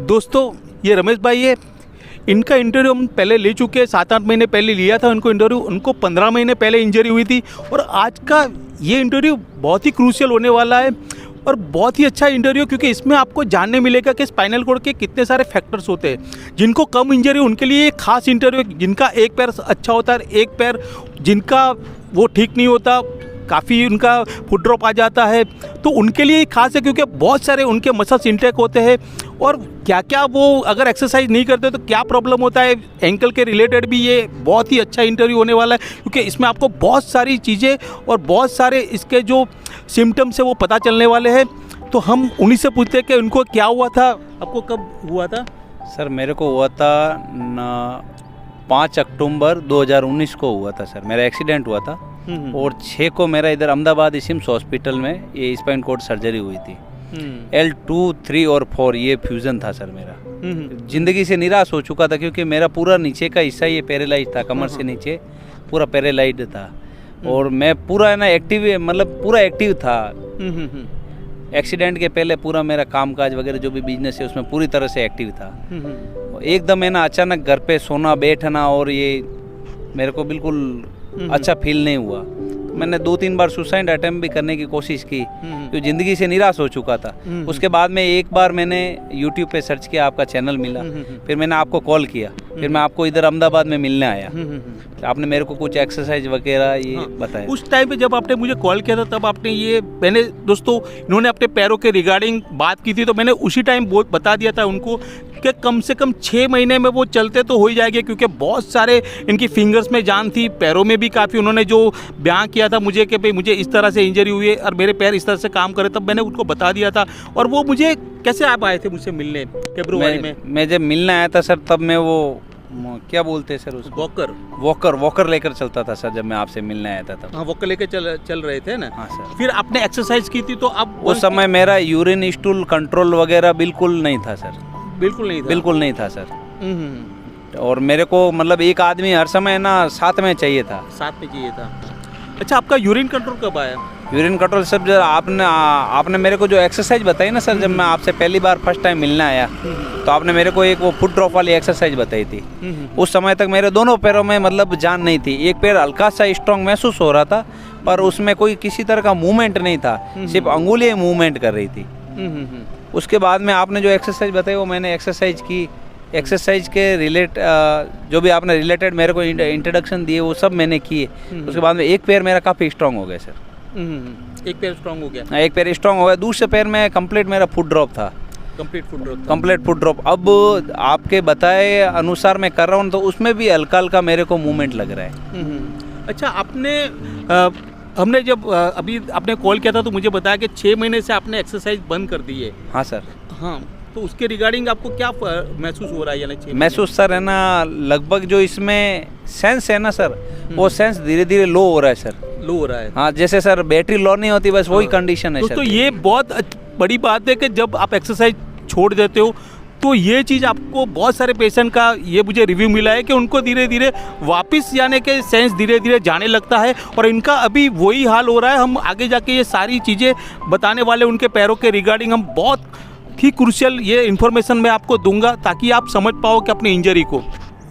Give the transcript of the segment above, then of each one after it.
दोस्तों ये रमेश भाई है, इनका इंटरव्यू हम पहले ले चुके हैं, 7-8 महीने पहले लिया था उनको इंटरव्यू। उनको 15 महीने पहले इंजरी हुई थी और आज का ये इंटरव्यू बहुत ही क्रूशियल होने वाला है और बहुत ही अच्छा इंटरव्यू, क्योंकि इसमें आपको जानने मिलेगा कि स्पाइनल कॉर्ड के कितने सारे फैक्टर्स होते हैं। जिनको कम इंजरी उनके लिए एक खास इंटरव्यू, जिनका एक पैर अच्छा होता है, एक पैर जिनका वो ठीक नहीं होता, काफ़ी उनका फुट ड्रॉप आ जाता है, तो उनके लिए खास है, क्योंकि बहुत सारे उनके मसल्स इंटेक होते हैं और क्या क्या वो अगर एक्सरसाइज नहीं करते तो क्या प्रॉब्लम होता है एंकल के रिलेटेड भी। ये बहुत ही अच्छा इंटरव्यू होने वाला है, क्योंकि इसमें आपको बहुत सारी चीज़ें और बहुत सारे इसके जो सिम्टम्स है वो पता चलने वाले हैं। तो हम उन्हीं से पूछते हैं कि उनको क्या हुआ था। आपको कब हुआ था? सर मेरे को हुआ था 5 अक्टूबर 2019 को हुआ था सर, मेरा एक्सीडेंट हुआ था और 6 को मेरा इधर अहमदाबाद सिम्स हॉस्पिटल में ये स्पाइन कोर्ड सर्जरी हुई थी। L2, 3 और 4 ये फ्यूज़न था सर मेरा। ज़िंदगी से निराश हो चुका था, क्योंकि मेरा पूरा नीचे का हिस्सा ये पैरालाइज था, कमर से नीचे पूरा पैरालाइज था और मैं पूरा ना एक्टिव, मतलब पूरा एक्टिव था। एक्सीडेंट के पहले पूरा मेरा कामकाज वगैरह जो भी बिजनेस है उसमें पूरी तरह से एक्टिव था। एकदम है ना अचानक घर पे सोना बैठना और ये मेरे को बिल्कुल अच्छा फील नहीं हुआ। मैंने 2-3 बार सुसाइड अटेम्प्ट भी करने की कोशिश की, तो ज़िंदगी से निराश हो चुका था। उसके बाद में एक बार मैंने YouTube पे सर्च किया, आपका चैनल मिला, फिर मैंने आपको कॉल किया, फिर मैं आपको इधर अहमदाबाद में मिलने आया। आपने मेरे को कुछ एक्सरसाइज वगैरह ये बताया। उस टाइम पे जब आपने मुझे कॉल किया था तब आपने ये, मैंने दोस्तों इन्होंने अपने पैरों के रिगार्डिंग बात की थी, तो मैंने उसी टाइम बहुत बता दिया था उनको कि कम से कम 6 महीने में वो चलते तो हो ही जाएंगे, क्योंकि बहुत सारे इनकी फिंगर्स में जान थी, पैरों में भी काफ़ी उन्होंने जो बयान किया था मुझे कि भाई मुझे इस तरह से इंजरी हुई है और मेरे पैर इस तरह से काम करे, तब मैंने उनको बता दिया था। और वो मुझे कैसे आप आए थे मुझसे मिलने फरवरी में? मैं जब मिलने आया था सर, तब मैं वो क्या बोलते हैं सर उसको, वॉकर लेकर चलता था सर। जब मैं आपसे मिलने आया था तब हाँ, वॉकर लेकर चल रहे थे ना? हाँ सर। फिर आपने एक्सरसाइज की थी तो अब उस समय मेरा यूरिन स्टूल कंट्रोल वगैरह बिल्कुल नहीं था सर, बिल्कुल नहीं था सर। और मेरे को मतलब एक आदमी हर समय ना साथ में चाहिए था। अच्छा, आपका यूरिन कंट्रोल कब आया? यूरिन कंट्रोल सर जब आपने मेरे को जो एक्सरसाइज बताई ना सर, जब मैं आपसे पहली बार फर्स्ट टाइम मिलने आया तो आपने मेरे को एक वो फुट ड्रॉप वाली एक्सरसाइज बताई थी। उस समय तक मेरे दोनों पैरों में मतलब जान नहीं थी। एक पैर हल्का सा स्ट्रॉन्ग महसूस हो रहा था, पर उसमें कोई किसी तरह का मूवमेंट नहीं था, सिर्फ अंगुलियाँ मूवमेंट कर रही थी। उसके बाद में आपने जो एक्सरसाइज बताई वो मैंने एक्सरसाइज की। एक्सरसाइज के जो भी आपने रिलेटेड मेरे को इंट्रोडक्शन दिए वो सब मैंने किए। उसके बाद में एक पैर मेरा काफ़ी स्ट्रॉन्ग हो गया सर। एक पैर स्ट्रॉन्ग हो गया? हाँ, एक पैर स्ट्रॉन्ग हो गया। दूसरे पैर में कंप्लीट मेरा फुट ड्रॉप था। Complete foot drop. अब आपके बताए अनुसार मैं कर रहा हूँ तो उसमें भी हल्का हल्का मेरे को मूवमेंट लग रहा है। अच्छा, हमने जब अभी आपने कॉल किया था तो मुझे बताया कि 6 महीने से आपने एक्सरसाइज बंद कर दी है। हाँ सर। हाँ, तो उसके रिगार्डिंग आपको क्या महसूस हो रहा है? यानी महसूस सर है ना, लगभग जो इसमें सेंस है ना सर, वो सेंस धीरे धीरे लो हो रहा है सर। लो हो रहा है? हाँ, जैसे सर बैटरी लो नहीं होती, बस वही कंडीशन है सर। तो ये बहुत बड़ी बात है कि जब आप एक्सरसाइज छोड़ देते हो तो ये चीज़ आपको, बहुत सारे पेशेंट का ये मुझे रिव्यू मिला है कि उनको धीरे धीरे वापस यानी कि सेंस धीरे धीरे जाने लगता है, और इनका अभी वही हाल हो रहा है। हम आगे जाके ये सारी चीज़ें बताने वाले उनके पैरों के रिगार्डिंग हम बहुत ही क्रूशियल ये इन्फॉर्मेशन मैं आपको दूंगा, ताकि आप समझ पाओ कि अपनी इंजरी को।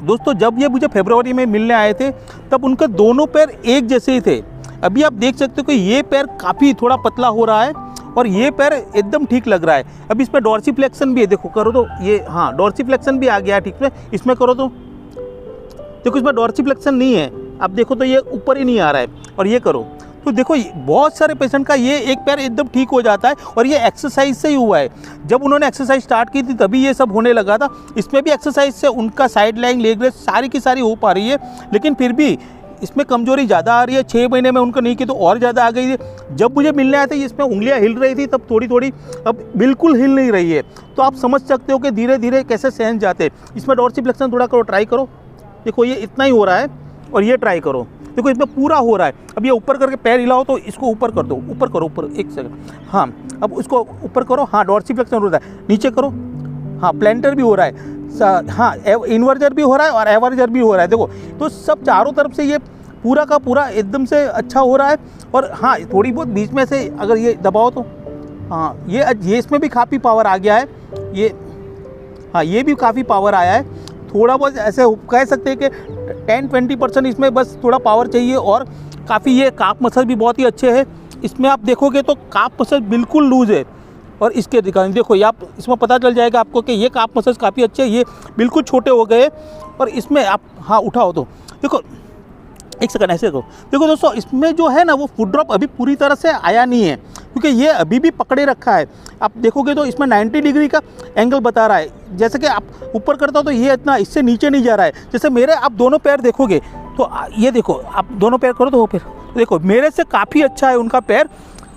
दोस्तों, जब ये मुझे फरवरी में मिलने आए थे तब उनके दोनों पैर एक जैसे ही थे। अभी आप देख सकते हो कि ये पैर काफ़ी थोड़ा पतला हो रहा है और ये पैर एकदम ठीक लग रहा है। अब इसमें डॉर्सीफ्लेक्शन भी है, देखो करो तो ये, हाँ डॉर्सीफ्लेक्शन भी आ गया है ठीक से। इसमें करो तो देखो इसमें डॉर्सीफ्लेक्शन नहीं है, अब देखो तो ये ऊपर ही नहीं आ रहा है। और ये करो तो देखो बहुत सारे पेशेंट का ये एक पैर एकदम ठीक हो जाता है, और ये एक्सरसाइज से ही हुआ है। जब उन्होंने एक्सरसाइज स्टार्ट की थी तभी ये सब होने लगा था। इसमें भी एक्सरसाइज से उनका साइड लाइन, लेग रेस सारी की सारी हो पा रही है, लेकिन फिर भी इसमें कमजोरी ज़्यादा आ रही है। 6 महीने में उनको नहीं की तो और ज़्यादा आ गई है। जब मुझे मिलने आए थे इसमें उंगलियां हिल रही थी, तब थोड़ी थोड़ी, अब बिल्कुल हिल नहीं रही है। तो आप समझ सकते हो कि धीरे धीरे कैसे सहन जाते हैं। इसमें डॉर्सीफ्लेक्शन थोड़ा करो, ट्राई करो। देखो ये इतना ही हो रहा है, और ये ट्राई करो, देखो इसमें पूरा हो रहा है। अब ये ऊपर करके पैर हिलाओ तो इसको ऊपर कर दो, ऊपर करो, ऊपर, एक सेकंड, हाँ अब उसको ऊपर करो, हाँ डॉर्सीफ्लेक्शन हो रहा है। नीचे करो, हाँ प्लेंटर भी हो रहा है, हाँ इन्वर्जर भी हो रहा है और एवर्जर भी हो रहा है। देखो तो सब चारों तरफ से ये पूरा का पूरा एकदम से अच्छा हो रहा है। और हाँ थोड़ी बहुत बीच में से अगर ये दबाओ तो हाँ ये इसमें भी काफ़ी पावर आ गया है। ये हाँ ये भी काफ़ी पावर आया है, थोड़ा बहुत ऐसे कह सकते हैं कि 10-20% इसमें बस थोड़ा पावर चाहिए। और काफ़ी ये काफ मसल भी बहुत ही अच्छे है। इसमें आप देखोगे तो काफ मसल बिल्कुल लूज़ है, और इसके रिगार्डिंग देखो ये आप इसमें पता चल जाएगा आपको कि ये काफ मसल्स काफ़ी अच्छे हैं, ये बिल्कुल छोटे हो गए। और इसमें आप हाँ उठाओ तो देखो, एक सेकंड ऐसे करो, देखो दोस्तों इसमें जो है ना वो फुट ड्रॉप अभी पूरी तरह से आया नहीं है, क्योंकि ये अभी भी पकड़े रखा है। आप देखोगे तो इसमें 90 डिग्री का एंगल बता रहा है। जैसे कि आप ऊपर करता हो तो ये इतना इससे नीचे नहीं जा रहा है। जैसे मेरे आप दोनों पैर देखोगे तो ये देखो, आप दोनों पैर करो तो वो पैर देखो मेरे से काफ़ी अच्छा है उनका पैर।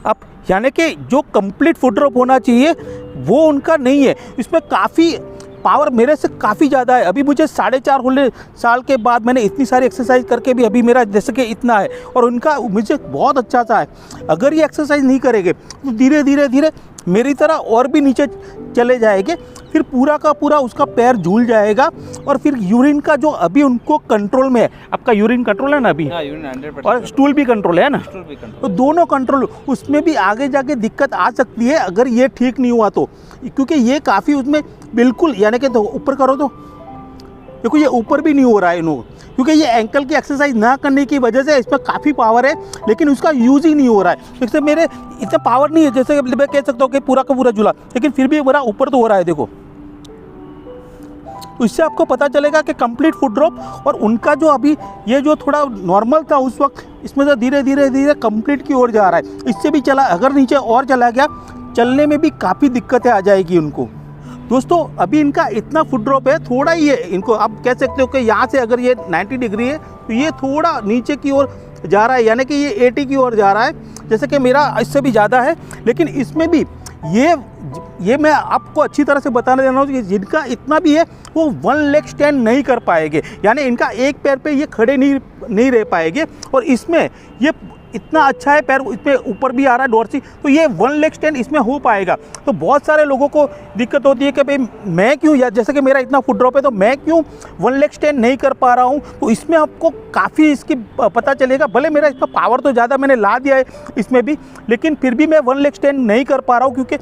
आप यानी कि जो कंप्लीट फुट ड्रॉप होना चाहिए वो उनका नहीं है। इसमें काफ़ी पावर मेरे से काफ़ी ज़्यादा है। अभी मुझे 4.5 साल के बाद मैंने इतनी सारी एक्सरसाइज करके भी अभी मेरा जैसे कि इतना है, और उनका मुझे बहुत अच्छा सा है। अगर ये एक्सरसाइज नहीं करेंगे तो धीरे धीरे धीरे मेरी तरह और भी नीचे चले जाएंगे, फिर पूरा का पूरा उसका पैर झूल जाएगा। और फिर यूरिन का जो अभी उनको कंट्रोल में है, आपका यूरिन कंट्रोल है ना अभी, हाँ, यूरिन 100% और स्टूल भी कंट्रोल है ना, स्टूल भी कंट्रोल, तो दोनों कंट्रोल, उसमें भी आगे जाके दिक्कत आ सकती है अगर ये ठीक नहीं हुआ तो, क्योंकि ये काफ़ी उसमें बिल्कुल यानी कि तो ऊपर करो तो देखो ये ऊपर भी नहीं हो रहा है इन्हों, क्योंकि ये एंकल की एक्सरसाइज ना करने की वजह से इसमें काफ़ी पावर है, लेकिन उसका यूज़ ही नहीं हो रहा है। जैसे मेरे इतना पावर नहीं है, जैसे मैं कह सकता हूँ कि पूरा का पूरा झूला, लेकिन फिर भी मेरा ऊपर तो हो रहा है देखो। तो इससे आपको पता चलेगा कि कंप्लीट फुट ड्रॉप, और उनका जो अभी ये जो थोड़ा नॉर्मल था उस वक्त, इसमें से धीरे धीरे धीरे कंप्लीट की ओर जा रहा है। इससे भी चला, अगर नीचे और चला गया चलने में भी काफ़ी दिक्कतें आ जाएगी उनको। दोस्तों अभी इनका इतना फुट ड्रॉप है, थोड़ा ही है, इनको आप कह सकते हो कि यहाँ से अगर ये 90 डिग्री है तो ये थोड़ा नीचे की ओर जा रहा है, यानी कि ये 80 की ओर जा रहा है, जैसे कि मेरा इससे भी ज़्यादा है। लेकिन इसमें भी ये मैं आपको अच्छी तरह से बताने देना हूँ कि जिनका इतना भी है वो 1 लेग स्टैंड नहीं कर पाएंगे, यानी इनका एक पैर पे ये खड़े नहीं रह पाएंगे। और इसमें ये इतना अच्छा है, पैर इसमें ऊपर भी आ रहा है डोर्सी, तो ये 1 लेग स्टैंड इसमें हो पाएगा। तो बहुत सारे लोगों को दिक्कत होती है कि भाई मैं क्यों, या जैसे कि मेरा इतना फुट ड्रॉप है तो मैं क्यों 1 लेग स्टैंड नहीं कर पा रहा हूँ। तो इसमें आपको काफ़ी इसकी पता चलेगा। भले मेरा इसका पावर तो ज़्यादा मैंने ला दिया है इसमें भी, लेकिन फिर भी मैं 1 लेग स्टैंड नहीं कर पा रहा हूँ, क्योंकि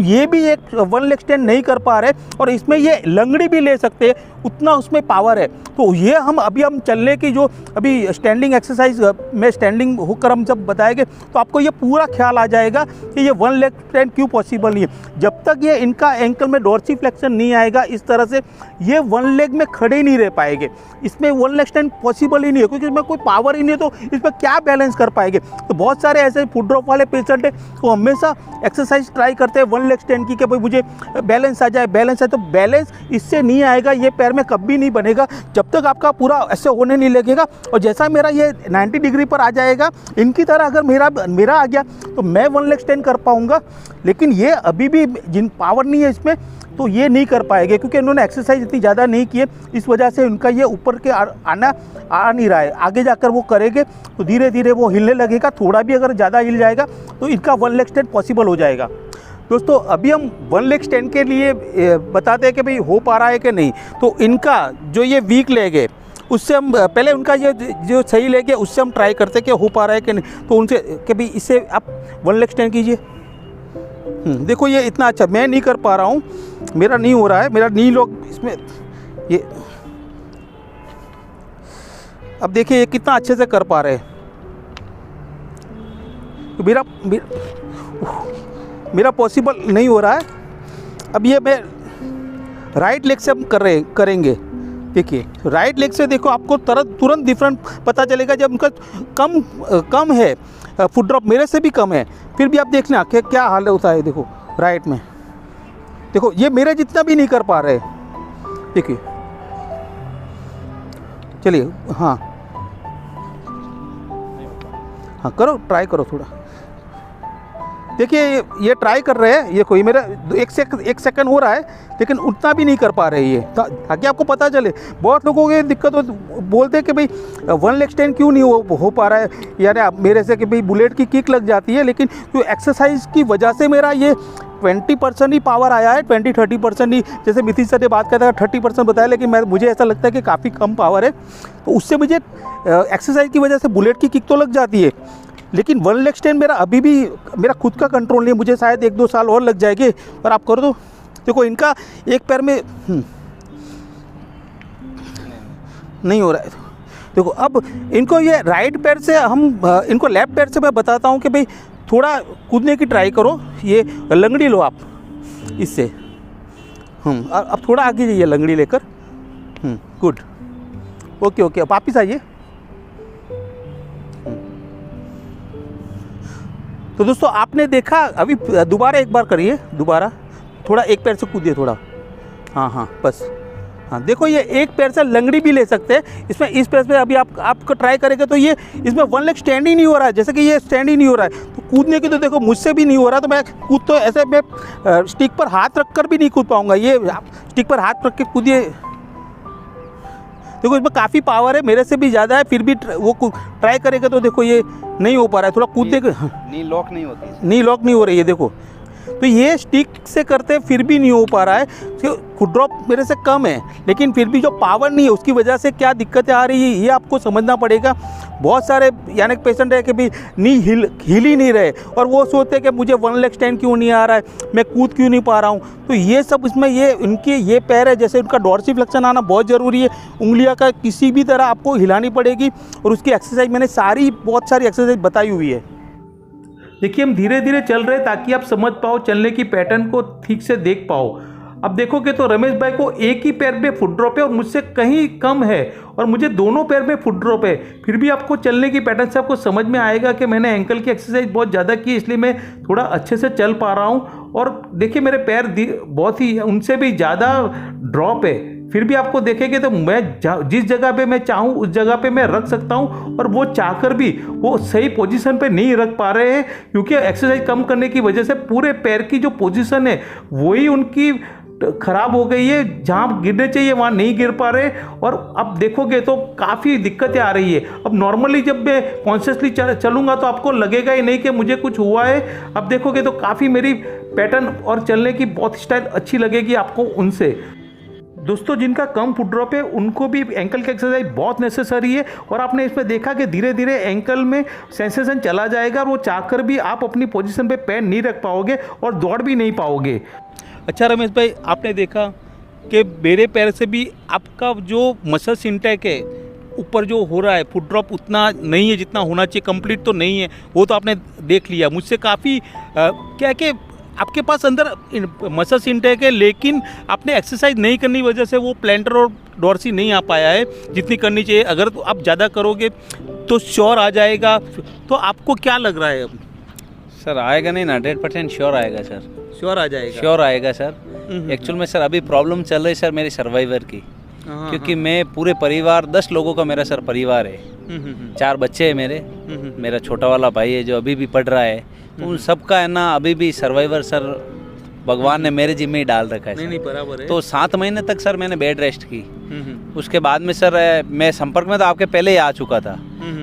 ये भी एक 1 लेग स्टैंड नहीं कर पा रहे, और इसमें ये लंगड़ी भी ले सकते हैं, उतना उसमें पावर है। तो ये हम चलने की जो अभी स्टैंडिंग एक्सरसाइज में स्टैंडिंग होकर हम जब बताएंगे तो आपको ये पूरा ख्याल आ जाएगा कि ये 1 लेग स्टैंड क्यों पॉसिबल नहीं है। जब तक ये इनका एंकल में डोर्सी फ्लेक्शन नहीं आएगा इस तरह से, ये 1 लेग में खड़े नहीं रह पाएंगे। इसमें 1 लेग स्टैंड पॉसिबल ही नहीं है, क्योंकि इसमें कोई पावर ही नहीं है, तो इसमें क्या बैलेंस कर पाएंगे। तो बहुत सारे ऐसे फुट ड्रॉप वाले पेशेंट है वो हमेशा एक्सरसाइज ट्राई करते हैं 1 लेग स्टैंड की, कि भाई मुझे बैलेंस आ जाए, बैलेंस है, तो बैलेंस इससे नहीं आएगा, ये पैर में कभी नहीं बनेगा जब तक आपका पूरा ऐसे होने नहीं लगेगा। और जैसा मेरा ये 90 डिग्री पर आ जाएगा, इनकी तरह अगर मेरा आ गया तो मैं 1 लेग स्टैंड कर पाऊंगा। लेकिन ये अभी भी जिन पावर नहीं है इसमें, तो ये नहीं कर पाएंगे, क्योंकि इन्होंने एक्सरसाइज इतनी ज़्यादा नहीं की है, इस वजह से उनका ये ऊपर के आना आ नहीं रहा है। आगे जाकर वो करेंगे तो धीरे धीरे वो हिलने लगेगा, थोड़ा भी अगर ज़्यादा हिल जाएगा तो इनका 1 लेग स्टैंड पॉसिबल हो जाएगा। दोस्तों अभी हम 1 लेग स्टैंड के लिए बताते हैं कि भाई हो पा रहा है कि नहीं। तो इनका जो ये वीक लेग है उससे हम पहले उनका ये जो सही लेग है उससे हम ट्राई करते हैं कि हो पा रहा है कि नहीं। तो उनसे कि भाई इससे आप 1 लेग स्टैंड कीजिए। देखो ये इतना अच्छा मैं नहीं कर पा रहा हूँ, मेरा नहीं हो रहा है, मेरा नी लोग इसमें ये, अब देखिए ये कितना अच्छे से कर पा रहे हैं। तो मेरा पॉसिबल नहीं हो रहा है। अब ये मैं राइट लेग से हम करेंगे। देखिए राइट लेग से देखो आपको तुरंत डिफरेंट पता चलेगा। जब उनका कम है फुट ड्रॉप, मेरे से भी कम है, फिर भी आप देखना क्या हाल होता है। देखो राइट में देखो ये मेरे जितना भी नहीं कर पा रहे। देखिए चलिए हाँ करो, ट्राई करो थोड़ा। देखिए ये ट्राई कर रहे हैं, ये कोई मेरा 1 सेकंड हो रहा है, लेकिन उतना भी नहीं कर पा रहे ये, ताकि आपको पता चले। बहुत लोगों को दिक्कत बोलते हैं कि भाई 1 लेग स्टैंड क्यों नहीं हो पा रहा है, यानी मेरे से कि भाई बुलेट की किक लग जाती है। लेकिन तो एक्सरसाइज की वजह से मेरा ये 20% ही पावर आया है, 20-30% ही, जैसे मिथिल सर ने बात करता है 30% बताया, लेकिन मुझे ऐसा लगता है कि काफ़ी कम पावर है। तो उससे मुझे एक्सरसाइज की वजह से बुलेट की किक तो लग जाती है, लेकिन 1 लेग स्टैंड मेरा अभी भी मेरा खुद का कंट्रोल नहीं है। मुझे शायद 1-2 साल और लग जाएंगे। और आप कर दो देखो इनका एक पैर में नहीं हो रहा है। देखो अब इनको ये राइट पैर से हम इनको लेफ्ट पैर से मैं बताता हूँ कि भाई थोड़ा कूदने की ट्राई करो, ये लंगड़ी लो आप इससे। अब थोड़ा आगे जाइए लंगड़ी लेकर। गुड, ओके ओके, अब वापिस आइए। तो दोस्तों आपने देखा, अभी दोबारा एक बार करिए, दोबारा थोड़ा एक पैर से कूदिए थोड़ा। हाँ बस, हाँ देखो ये एक पैर से लंगड़ी भी ले सकते हैं इसमें। इस पैर पे अभी आपको ट्राई करेंगे तो ये इसमें वन लेग स्टैंड ही नहीं हो रहा है, जैसे कि ये स्टैंड ही नहीं हो रहा है। तो कूदने की तो देखो मुझसे भी नहीं हो रहा, तो मैं कूद तो ऐसे मैं स्टिक पर हाथ रख कर भी नहीं कूद पाऊँगा। ये स्टिक पर हाथ रख के कूदिए, देखो इसमें काफ़ी पावर है, मेरे से भी ज़्यादा है, फिर भी वो ट्राई करेगा तो देखो ये नहीं हो पा रहा है। थोड़ा कूदने के नी लॉक नहीं होती, नी लॉक नहीं हो रही है देखो। तो ये स्टिक से करते फिर भी नहीं हो पा रहा है, फुट ड्रॉप मेरे से कम है, लेकिन फिर भी जो पावर नहीं है उसकी वजह से क्या दिक्कतें आ रही है ये आपको समझना पड़ेगा। बहुत सारे यानी पेशेंट है कि भाई नी हिल ही नहीं रहे और वो सोचते हैं कि मुझे वन लेग स्टैंड क्यों नहीं आ रहा है, मैं कूद क्यों नहीं पा रहा हूँ। तो ये सब इसमें ये इनके ये पैर है, जैसे उनका डॉर्सिफ्लेक्शन आना बहुत ज़रूरी है। उंगलियाँ का किसी भी तरह आपको हिलानी पड़ेगी और उसकी एक्सरसाइज मैंने बहुत सारी एक्सरसाइज बताई हुई है। देखिए हम धीरे धीरे चल रहे हैं ताकि आप समझ पाओ, चलने की पैटर्न को ठीक से देख पाओ। अब देखोगे तो रमेश भाई को एक ही पैर में फुट ड्रॉप है और मुझसे कहीं कम है, और मुझे दोनों पैर में फुट ड्रॉप है। फिर भी आपको चलने की पैटर्न से आपको समझ में आएगा कि मैंने एंकल की एक्सरसाइज बहुत ज़्यादा की, इसलिए मैं थोड़ा अच्छे से चल पा रहा हूँ। और देखिए मेरे पैर बहुत ही उनसे भी ज़्यादा ड्रॉप है, फिर भी आपको देखेंगे तो मैं जिस जगह पे मैं चाहूँ उस जगह पे मैं रख सकता हूँ, और वो चाहकर भी वो सही पोजीशन पे नहीं रख पा रहे हैं, क्योंकि एक्सरसाइज कम करने की वजह से पूरे पैर की जो पोजीशन है वही उनकी खराब हो गई है। जहाँ गिरने चाहिए वहाँ नहीं गिर पा रहे, और अब देखोगे तो काफ़ी दिक्कतें आ रही है। अब नॉर्मली जब मैं कॉन्शियसली चलूँगा तो आपको लगेगा ही नहीं कि मुझे कुछ हुआ है। अब देखोगे तो काफ़ी मेरी पैटर्न और चलने की बहुत स्टाइल अच्छी लगेगी आपको उनसे। दोस्तों जिनका कम फुट ड्रॉप है उनको भी एंकल की एक्सरसाइज बहुत नेसेसरी है, और आपने इसमें देखा कि धीरे धीरे एंकल में सेंसेशन चला जाएगा और वो चाहकर भी आप अपनी पोजीशन पे पैर नहीं रख पाओगे और दौड़ भी नहीं पाओगे। अच्छा रमेश भाई, आपने देखा कि मेरे पैर से भी आपका जो मसल इंटेक है ऊपर जो हो रहा है, फुट ड्रॉप उतना नहीं है जितना होना चाहिए, कंप्लीट तो नहीं है, वो तो आपने देख लिया। मुझसे काफ़ी क्या कि आपके पास अंदर मसल इंटेक है, लेकिन आपने एक्सरसाइज नहीं करने की वजह से वो प्लेंटर और डॉर्सी नहीं आ पाया है जितनी करनी चाहिए। अगर तो आप ज़्यादा करोगे तो श्योर आ जाएगा। तो आपको क्या लग रहा है अब? सर आएगा नहीं ना, 100% श्योर आएगा सर, श्योर आ जाएगा, श्योर आएगा सर। एक्चुअल में सर अभी प्रॉब्लम चल रही है सर मेरी सर्वाइवर की, क्योंकि मैं पूरे परिवार 10 लोगों का मेरा सर परिवार है, 4 बच्चे हैं मेरे, मेरा छोटा वाला भाई है जो अभी भी पढ़ रहा है, तो उन सबका है ना अभी भी सर्वाइवर सर भगवान ने मेरे जिम्मे ही डाल रखा है। नहीं बराबर है। तो 7 महीने तक सर मैंने बेड रेस्ट की। उसके बाद में सर मैं संपर्क में तो आपके पहले ही आ चुका था,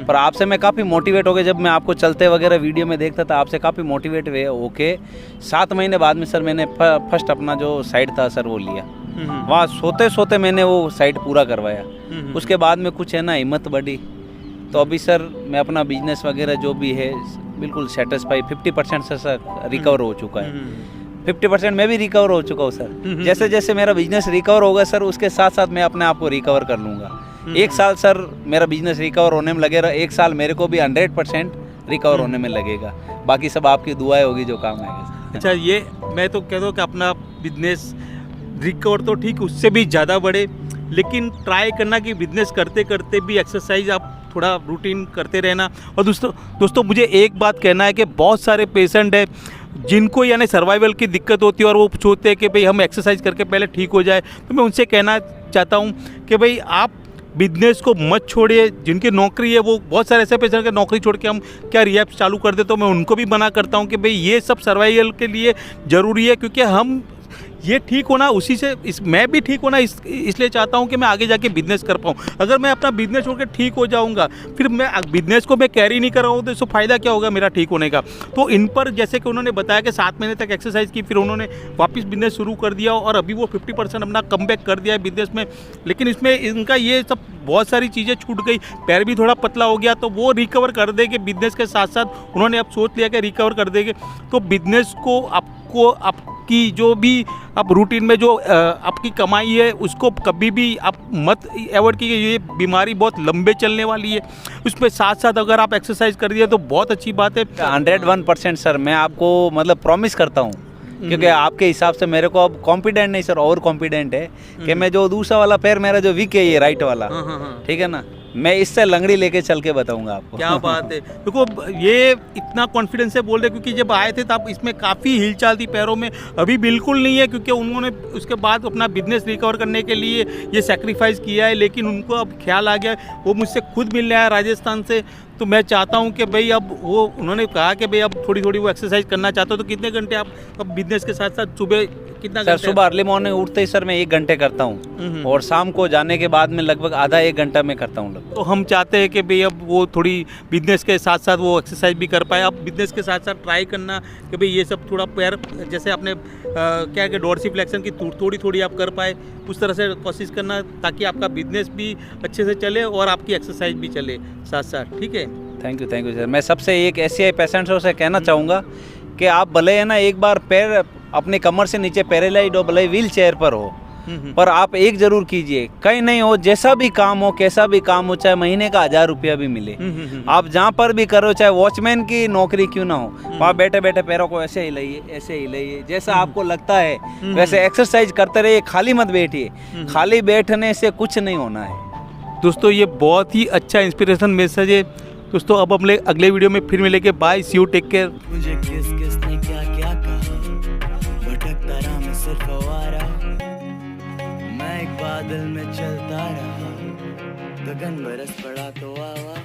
पर आपसे मैं काफ़ी मोटिवेट हो गया जब मैं आपको चलते वगैरह वीडियो में देखता था, आपसे काफ़ी मोटिवेट हुए होके 7 महीने बाद में सर मैंने फर्स्ट अपना जो साइड था सर वो लिया। वहाँ सोते सोते मैंने वो साइड पूरा करवाया। उसके बाद में कुछ है ना हिम्मत बढ़ी, तो अभी सर मैं अपना बिजनेस वगैरह जो भी है बिल्कुल सेटिस्फाई 50% से सर रिकवर हो चुका है। 50% मैं भी रिकवर हो चुका हूँ सर। जैसे जैसे मेरा बिजनेस रिकवर होगा सर उसके साथ साथ मैं अपने आप को रिकवर कर लूँगा। 1 साल सर मेरा बिजनेस रिकवर होने में लगेगा, 1 साल मेरे को भी 100% रिकवर होने में लगेगा। बाकी सब आपकी दुआएं होगी जो काम आएगा। अच्छा, ये मैं तो कहता हूँ कि अपना बिजनेस रिकवर तो ठीक उससे भी ज़्यादा बढ़े, लेकिन ट्राई करना कि बिजनेस करते करते भी एक्सरसाइज आप थोड़ा रूटीन करते रहना। और दोस्तों मुझे एक बात कहना है कि बहुत सारे पेशेंट हैं जिनको यानी सर्वाइवल की दिक्कत होती है और वो सोचते हैं कि भाई हम एक्सरसाइज करके पहले ठीक हो जाए। तो मैं उनसे कहना चाहता हूँ कि भाई आप बिजनेस को मत छोड़िए। जिनकी नौकरी है वो बहुत सारे ऐसे पेशेंट के नौकरी छोड़ के हम क्या रिहैब चालू कर दे, तो मैं उनको भी मना करता हूँ कि भाई ये सब सर्वाइवल के लिए ज़रूरी है, क्योंकि हम ये ठीक होना उसी से मैं भी ठीक होना इसलिए चाहता हूँ कि मैं आगे जाके बिजनेस कर पाऊँ। अगर मैं अपना बिजनेस छोड़ के ठीक हो जाऊँगा, फिर मैं बिजनेस को मैं कैरी नहीं कर रहा हूँ, तो इससे फ़ायदा क्या होगा मेरा ठीक होने का। तो इन पर जैसे कि उन्होंने बताया कि 7 महीने तक एक्सरसाइज की, फिर उन्होंने वापस बिजनेस शुरू कर दिया और अभी वो 50% अपना कमबैक कर दिया है बिजनेस में। लेकिन इसमें इनका ये सब बहुत सारी चीज़ें छूट गई, पैर भी थोड़ा पतला हो गया, तो वो रिकवर कर देंगे बिजनेस के साथ साथ। उन्होंने अब सोच लिया कि रिकवर कर देंगे, तो बिजनेस को आपको आपको आपकी जो भी आप रूटीन में जो आपकी कमाई है उसको कभी भी आप मत अवॉइड कीजिए। ये बीमारी बहुत लंबे चलने वाली है, उसमें साथ साथ अगर आप एक्सरसाइज कर दिए तो बहुत अच्छी बात है। 101% सर, मैं आपको मतलब प्रॉमिस करता हूँ, क्योंकि आपके हिसाब से मेरे को अब कॉन्फिडेंट नहीं सर, ओवर कॉन्फिडेंट है कि मैं जो दूसरा वाला पैर मेरा जो वीक है, ये राइट वाला, ठीक है ना, मैं इससे लंगड़ी लेके चल के बताऊंगा आपको। क्या बात है, देखो ये इतना कॉन्फिडेंस से बोल रहे क्योंकि जब आए थे तब इसमें काफ़ी हिलचाल थी पैरों में, अभी बिल्कुल नहीं है क्योंकि उन्होंने उसके बाद अपना बिजनेस रिकवर करने के लिए ये सेक्रीफाइस किया है। लेकिन उनको अब ख्याल आ गया, वो मुझसे खुद मिलने आया राजस्थान से, तो मैं चाहता हूँ कि भाई अब वो उन्होंने कहा कि भाई अब थोड़ी थोड़ी वो एक्सरसाइज करना चाहते हो। तो कितने घंटे आप अब बिजनेस के साथ साथ सुबह कितना सर? सुबह अर्ली मॉर्निंग उठते ही सर मैं 1 घंटे करता हूँ, और शाम को जाने के बाद में लगभग आधा 1 घंटा में करता हूँ। तो हम चाहते हैं कि भाई अब वो थोड़ी बिजनेस के साथ साथ वो एक्सरसाइज भी कर पाए। अब बिजनेस के साथ साथ ट्राई करना कि भाई ये सब थोड़ा पैर जैसे आपने क्या है कि डोर्सिफ्लेक्शन की थोड़ी थोड़ी आप कर पाए, उस तरह से कोशिश करना ताकि आपका बिजनेस भी अच्छे से चले और आपकी एक्सरसाइज भी चले साथ साथ। ठीक है, थैंक यू सर। मैं सबसे एक SCI पेशेंट्स से कहना चाहूँगा कि आप भले है ना एक बार पैर अपने कमर से नीचे पैरालाइज हो, भले व्हील चेयर पर हो, पर आप एक जरूर कीजिए, कहीं नहीं हो, जैसा भी काम हो, कैसा भी काम हो, चाहे महीने का 1000 रुपया भी मिले, आप जहाँ पर भी करो, चाहे वॉचमैन की नौकरी क्यों ना हो, वहाँ बैठे बैठे पैरों को ऐसे हिलाइए, ऐसे हिलाइए, जैसा आपको लगता है वैसे एक्सरसाइज करते रहिए, खाली मत बैठिए। खाली बैठने से कुछ नहीं होना है। दोस्तों ये बहुत ही अच्छा इंस्पिरेशन मैसेज है। दोस्तों अब हम अगले वीडियो में फिर मिलेंगे। Bye, see you, take care. मुझे किसने क्या क्या कहा, भटकता रहा मैं सिर्फ आवारा, मैं एक बादल में चलता रहा, गगन बरस पड़ा तो आवा।